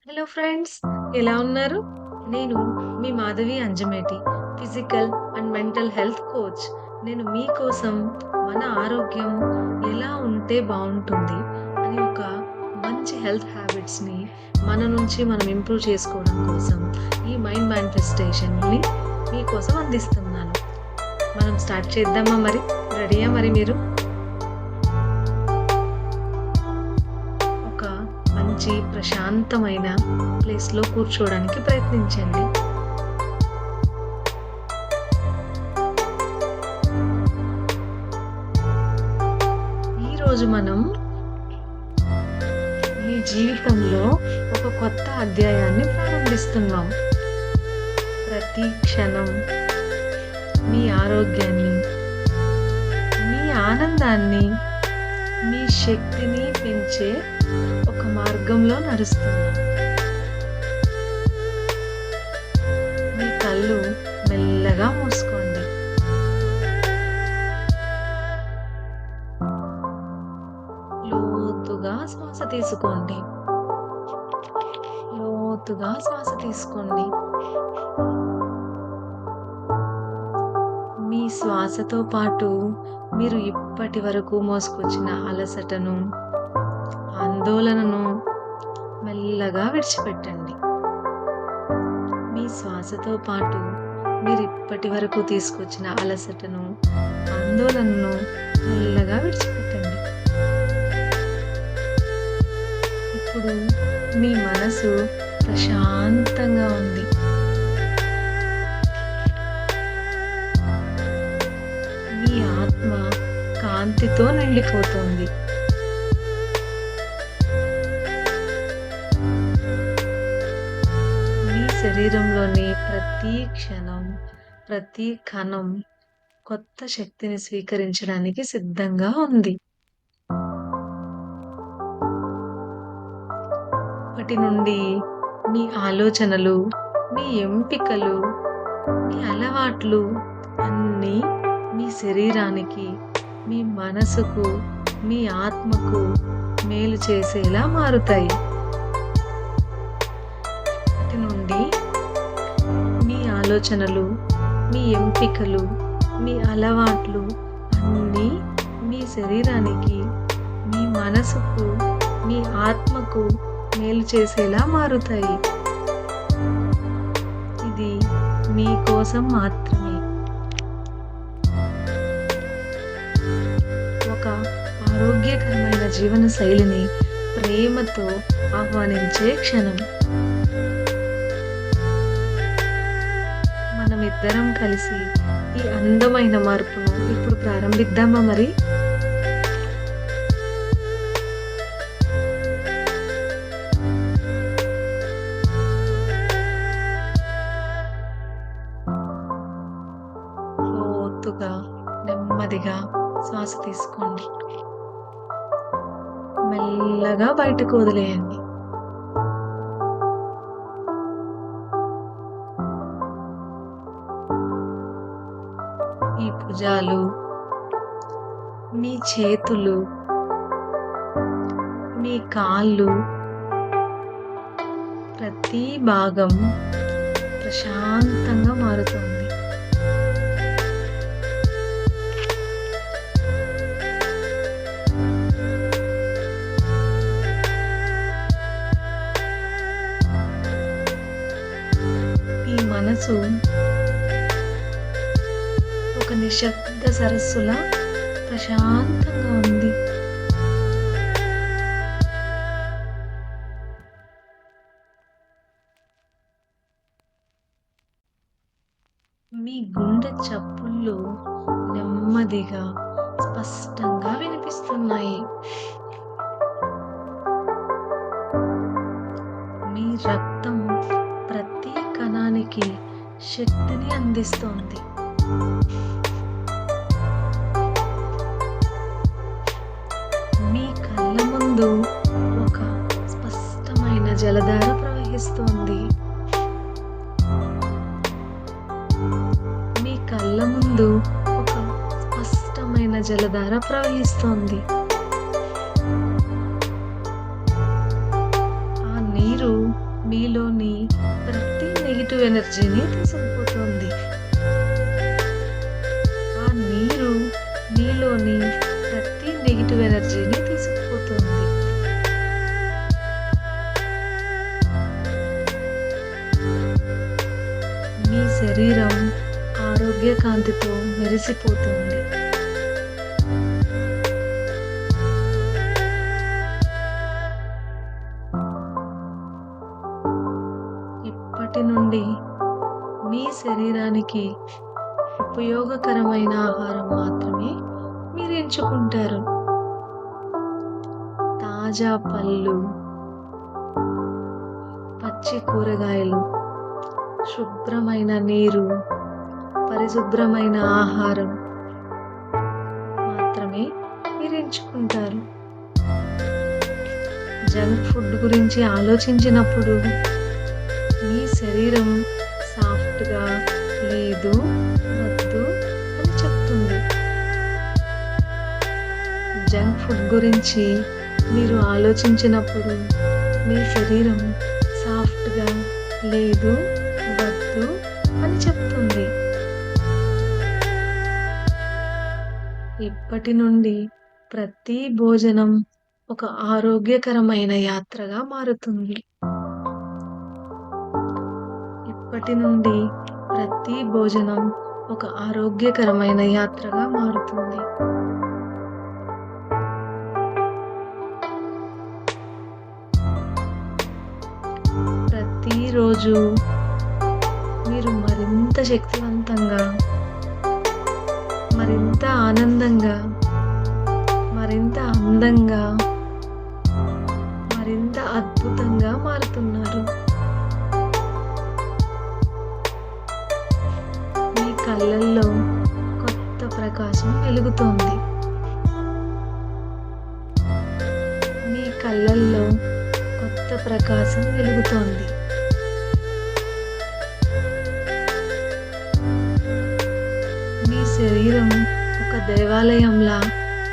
Hello friends, ఎలా ఉన్నారు? నేను మీ Madhavi Anjameti, physical and mental health coach. నేను మీకోసం మన ఆరోగ్యం ఎలా ఉంటే బావుంటుంది అని ఒక మంచి హెల్త్ హ్యాబిట్స్‌ని మన నుంచి మనం ఇంప్రూవ్ చేసుకోవడం కోసం ఈ మైండ్ మేనిఫెస్టేషన్‌ని మీకోసం అందిస్తున్నాను. మనం స్టార్ట్ చేద్దామా మరి? రెడీయా మరి మీరు? ఒక మంచి ప్రశాంతమైన ప్లేస్‌లో కూర్చోవడానికి ప్రయత్నించండి. ఈరోజు మనం మీ జీవితంలో ఒక కొత్త అధ్యాయాన్ని ప్రారంభిస్తున్నాం. ప్రతి క్షణం మీ ఆరోగ్యాన్ని, మీ ఆనందాన్ని, మీ శక్తిని పెంచే ఒక మార్గంలో నడుస్తున్నాం. మీ కళ్ళు మెల్లగా మూసుకోండి. లోతుగా శ్వాస తీసుకోండి. లోతుగా శ్వాస తీసుకోండి. మీ శ్వాసతో పాటు మీరు ఇప్పటి వరకు మోసుకొచ్చిన అలసటను, ఆందోళనను మెల్లగా విడిచిపెట్టండి. మీ శ్వాసతో పాటు మీరు ఇప్పటి వరకు తీసుకొచ్చిన అలసటను, ఆందోళనను మెల్లగా విడిచిపెట్టండి. ఇప్పుడు మీ మనసు ప్రశాంతంగా ఉంది. మీ ఆత్మ కాంతితో నిండిపోతుంది. మీ శరీరంలోని ప్రతి క్షణం, ప్రతి కణం కొత్త శక్తిని స్వీకరించడానికి సిద్ధంగా ఉంది. ఇప్పటి నుండి మీ ఆలోచనలు, మీ ఎంపికలు, మీ అలవాట్లు అన్నీ మీ శరీరానికి, మీ మనసుకు, మీ ఆత్మకు మేలు చేసేలా మారుతాయి. ఇప్పటి నుండి మీ ఆలోచనలు, మీ ఎంపికలు, మీ అలవాట్లు అన్నీ మీ శరీరానికి, మీ మనసుకు, మీ ఆత్మకు మేలు చేసేలా మారుతాయి. ఇది మీకోసం మాత్రమే. ఒక ఆరోగ్యకరమైన జీవన శైలిని ప్రేమతో ఆహ్వానించే క్షణం. మనమిద్దరం కలిసి ఈ అందమైన మార్పును ఇప్పుడు ప్రారంభిద్దామా మరి? లోతుగా, నెమ్మదిగా శ్వాస తీసుకోండి. మెల్లగా బయటకు వదిలేయండి. ఈ భుజాలు, మీ చేతులు, మీ కాళ్ళు, ప్రతి భాగం ప్రశాంతంగా మారుతుంది. మీ మనసు ఒక నిశ్శబ్ద సరస్సులా ప్రశాంతంగా ఉంది. మీ గుండె చప్పుళ్ళు నెమ్మదిగా, స్పష్టంగా వినిపిస్తున్నాయి. మీ రక్తం ప్రతి కణానికి శక్తిని అందిస్తోంది. మీ కళ్ళ ముందు ఒక స్పష్టమైన జలధార ప్రవహిస్తోంది. మీ కళ్ళ ముందు ఒక స్పష్టమైన జలధార ప్రవహిస్తోంది. ఆ నీరు మీలోని ప్రతి నెగెటివ్ ఎనర్జీని తీసుకుపోతుంది. ఆ నీరు మీలోని ప్రతి నెగెటివ్ ఎనర్జీని తీసుకుపోతుంది. మీ శరీరం ఆరోగ్య కాంతితో మెరిసిపోతుంది. ఇప్పటి నుండి మీ శరీరానికి ఉపయోగకరమైన ఆహారం మాత్రమే మీరు ఎంచుకుంటారు. తాజా పళ్ళు, పచ్చి కూరగాయలు, శుభ్రమైన నీరు, పరిశుభ్రమైన ఆహారం మాత్రమే మీరు ఎంచుకుంటారు. జంక్ ఫుడ్ గురించి ఆలోచించినప్పుడు మీ శరీరం సాఫ్ట్‌గా లేదు, వద్దు అని చెప్తుంది. జంక్ ఫుడ్ గురించి మీరు ఆలోచించినప్పుడు మీ శరీరం సాఫ్ట్‌గా లేదు, వద్దు అని చెప్తుంది. ఇప్పటి నుండి ప్రతి భోజనం ఒక ఆరోగ్యకరమైన యాత్రగా మారుతుంది. ఇప్పటి నుండి ప్రతి భోజనం ఒక ఆరోగ్యకరమైన యాత్రగా మారుతుంది. ప్రతిరోజు మీరు మరింత శక్తివంతంగా, మరింత ఆనందంగా, మరింత అందంగా, మరింత అద్భుతంగా మారుతున్నారు. మీ కళ్ళల్లో కొత్త ప్రకాశం వెలుగుతోంది. మీ కళ్ళల్లో కొత్త ప్రకాశం వెలుగుతోంది. మీ శరీరం ఒక దేవాలయంలా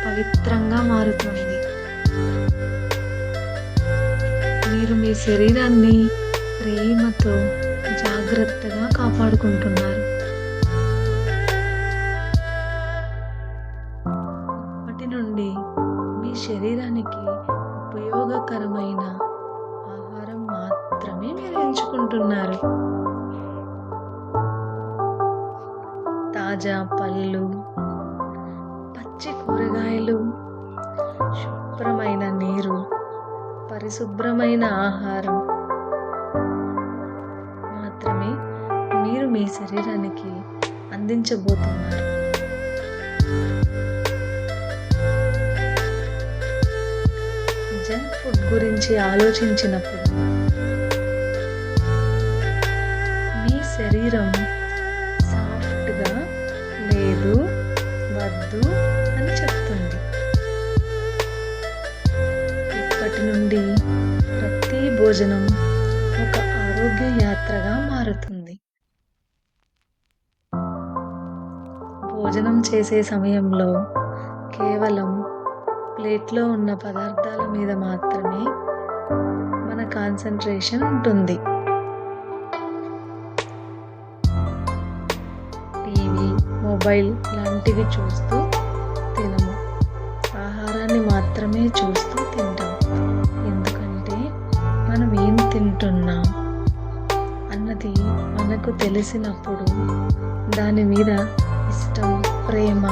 పవిత్రంగా మారుతుంది. మీరు మీ శరీరాన్ని ప్రేమతో జాగ్రత్తగా కాపాడుకుంటున్నారు. ఇప్పటి నుండి మీ శరీరానికి ఉపయోగకరమైన ఆహారం మాత్రమే మీరు ఎంచుకుంటున్నారు. తాజా పళ్ళు, పచ్చి కూరగాయలు, శుభ్రమైన నీరు, పరిశుభ్రమైన ఆహారం మాత్రమే మీరు మీ శరీరానికి అందించబోతున్నారు. జంక్ ఫుడ్ గురించి ఆలోచించినప్పుడు మీ శరీరం సాఫ్ట్‌గా లేదు, వద్దు అని చెప్తుంది. ఇప్పటి నుండి ప్రతి భోజనం ఒక ఆరోగ్య యాత్రగా మారుతుంది. భోజనం చేసే సమయంలో కేవలం ప్లేట్‌లో ఉన్న పదార్థాల మీద మాత్రమే మన కాన్సంట్రేషన్ ఉంటుంది. టీవీ, మొబైల్ లాంటివి చూస్తూ తినము. ఆహారాన్ని మాత్రమే చూస్తూ తింటాం. ఎందుకంటే మనం ఏం తింటున్నాం అన్నది మనకు తెలిసినప్పుడు దాని మీద ఇష్టం, ప్రేమ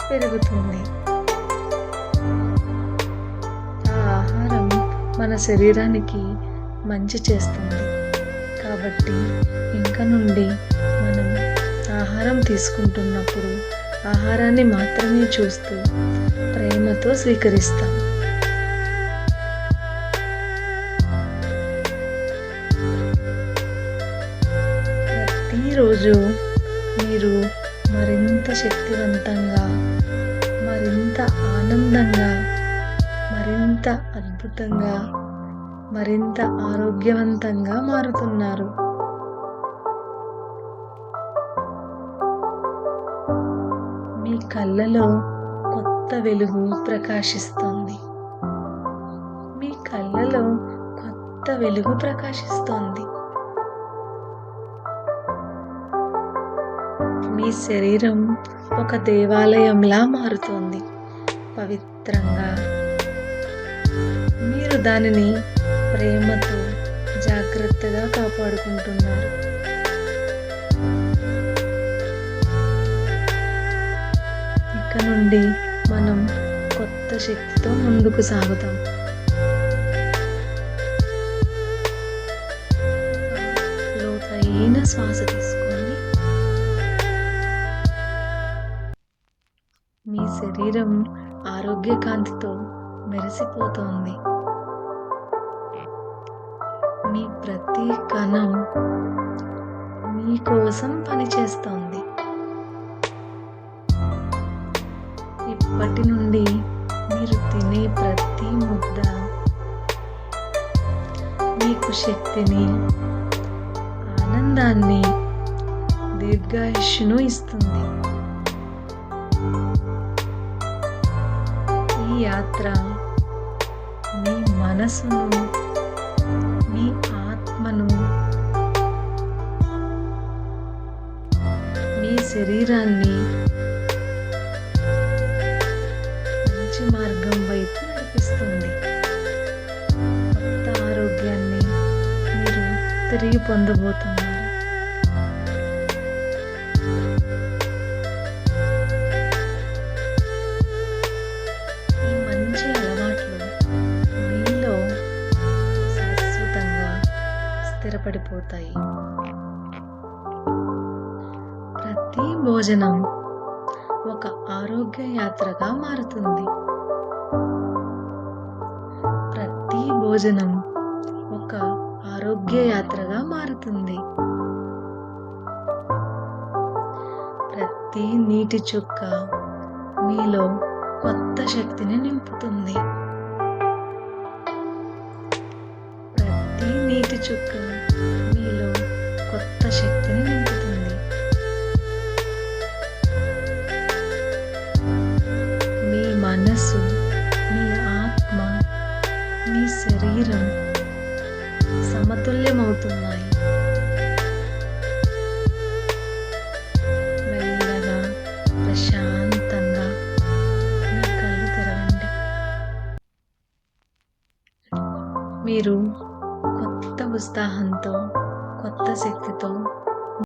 పెరుగుతుంది. ఆ ఆహారం మన శరీరానికి మంచి చేస్తుంది. కాబట్టి ఇంక నుండి మనం ఆహారం తీసుకుంటున్నప్పుడు ఆహారాన్ని మాత్రమే చూస్తూ ప్రేమతో స్వీకరిస్తాం. ప్రతిరోజు మీరు మరింత శక్తివంతంగా, మరింత ఆనందంగా, మరింత అద్భుతంగా, మరింత ఆరోగ్యవంతంగా మారుతున్నారు. మీ కళ్ళలో కొత్త వెలుగు ప్రకాశిస్తుంది. మీ కళ్ళలో కొత్త వెలుగు ప్రకాశిస్తోంది. మీ శరీరం ఒక దేవాలయంలా మారుతోంది. పవిత్రంగా. మీరు దానిని ప్రేమతో జాగ్రత్తగా కాపాడుకుంటున్నారు. ఇక నుండి మనం కొత్త శక్తితో ముందుకు సాగుతాం. లోతైన శ్వాస తీసుకోండి. మీ శరీరం ఆరోగ్య కాంతితో మెరిసిపోతోంది. మీ ప్రతి కణం మీకోసం పనిచేస్తోంది. ఇప్పటి నుండి మీరు తినే ప్రతి ముద్ద మీకు శక్తిని, ఆనందాన్ని, దీర్ఘాయుష్యును ఇస్తుంది. ఈ యాత్ర మీ మనసును, మీ ఆత్మను, మీ శరీరాన్ని మంచి మార్గం వైపు నడిపిస్తుంది. కొత్త ఆరోగ్యాన్ని మీరు తిరిగి పొందబోతున్నారు. ఈ మంచి అలవాట్లు మీలో శాశ్వతంగా స్థిరపడిపోతాయి. ప్రతి భోజనం ఒక ఆరోగ్య యాత్రగా మారుతుంది. ప్రతి భోజనం ఒక ఆరోగ్య యాత్రగా మారుతుంది. ప్రతి నీటి చుక్క మీలో కొత్త శక్తిని నింపుతుంది. ప్రతి నీటి చుక్క మీలో కొత్త శక్తిని నింపుతుంది. మీ మనసు, మీ ఆత్మ, మీ శరీరం సమతుల్యమవుతున్నాయి. మెల్లగా, ప్రశాంతంగా మీ కళ్ళు తెరవండి. మీరు కొత్త ఉత్సాహంతో, కొత్త శక్తితో